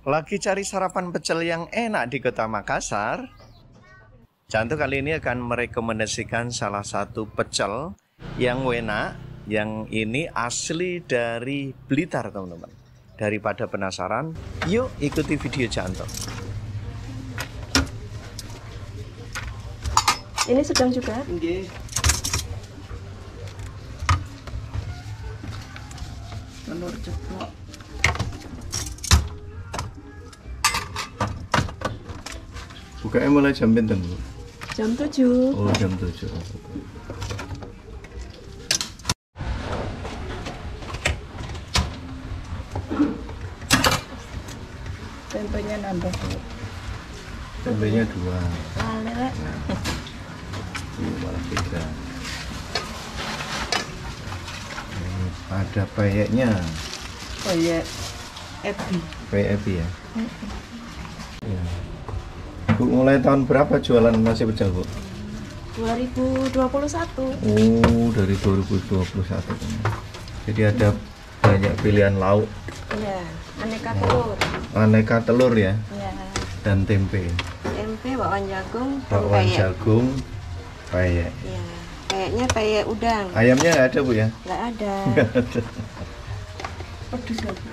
Lagi cari sarapan pecel yang enak di Kota Makassar? Janto kali ini akan merekomendasikan salah satu pecel yang enak, yang ini asli dari Blitar, teman-teman. Daripada penasaran, yuk ikuti video Janto. Ini sedang juga. Oke. Telur ceplok. Bukanya mulai jam pinten, Bu? Jam 7. Oh, jam 7. Tempenya nambah, Bu. Tempenya 2. Lele. Malah 3. Ada peyeknya. Peyek ebi. Peyek ebi ya? Ya. Bu, mulai tahun berapa jualan nasi pecel, Bu? 2021. Oh, dari 2021. Jadi ada banyak pilihan lauk. Iya, aneka telur. Aneka telur ya? Iya. Dan tempe. Tempe, bakwan jagung, dan Bakwan peyek. jagung, peyek. Iya. Peyeknya peyek udang. Ayamnya nggak ada, Bu ya? Nggak ada. Pedes ya, Bu.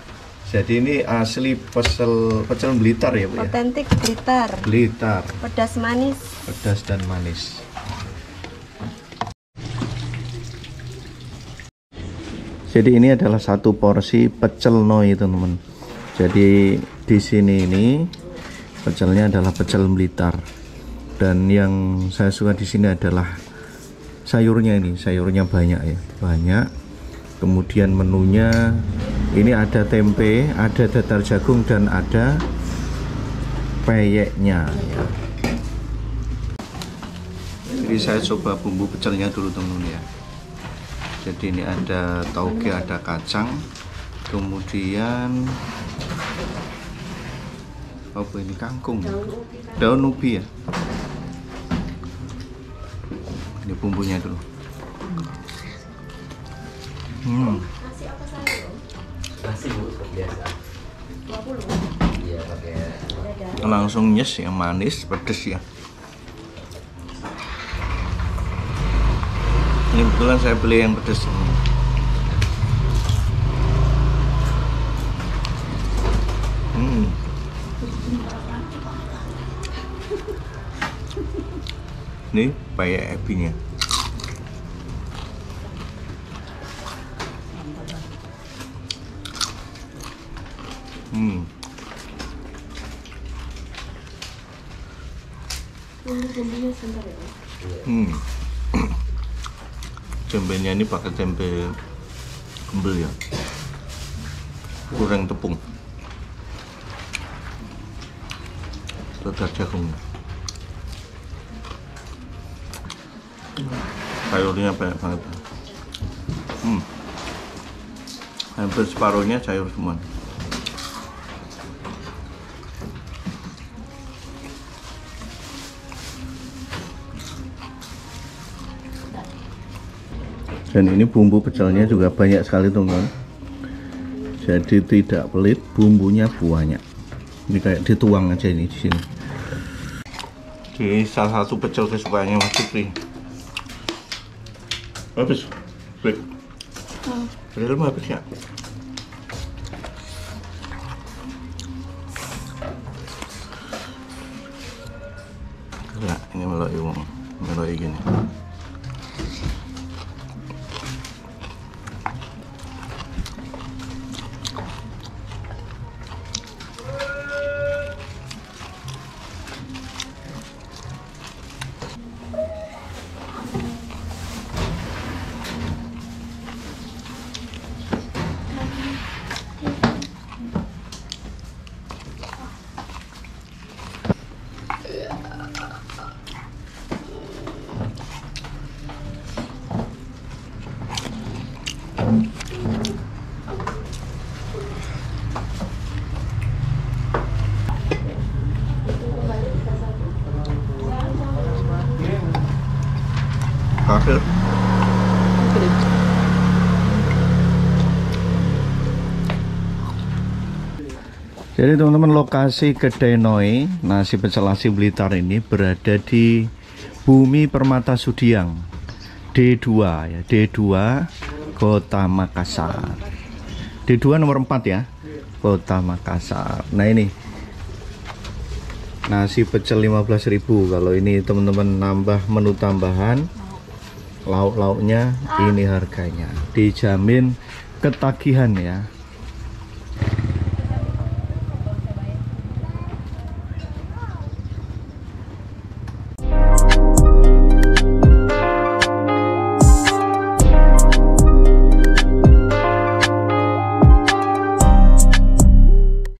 Jadi ini asli pecel Blitar ya, Bu ya? Otentik Blitar. Blitar, Pedas manis. pedas dan manis. Jadi ini adalah satu porsi pecel noi, teman-teman. Jadi di sini ini pecelnya adalah pecel Blitar. Dan yang saya suka di sini adalah sayurnya ini, sayurnya banyak ya, banyak. Kemudian menunya ini ada tempe, ada datar jagung, dan ada peyeknya ya. Jadi saya coba bumbu pecelnya dulu, teman-teman ya. Jadi ini ada tauge, ada kacang, kemudian apa ini, kangkung, daun ubi ya. Ini bumbunya dulu. Nasi apa sayur? Nasi, Bu, biasa. 20. Iya, pakai Langsung nyes ya, manis, pedes ya. Ini kebetulan saya beli yang pedes. Ini peyek ebinya. Bumbunya sebentar ya, Bu. Tempenya ini pakai tempe gembel ya, goreng tepung, datar jagungnya, sayurnya banyak banget. Hampir separuhnya sayur semua. Dan ini bumbu pecelnya juga banyak sekali, teman-teman. Jadi tidak pelit, bumbunya banyak. Ini kayak dituang aja ini di sini. Ini salah satu pecel kesukaannya Mas Fikri. Habis, Flik. Belum habis ya? Gila, ini meloi wong, meloi gini. Hasil. Jadi teman-teman, lokasi kedai Noi nasi pecel nasi Blitar ini berada di Bumi Permata Sudiang D2 ya, D2 Kota Makassar. D2 nomor 4 ya, Kota Makassar. Nah ini nasi pecel 15.000. Kalau ini teman-teman nambah menu tambahan, lauk-lauknya ini harganya dijamin ketagihan ya.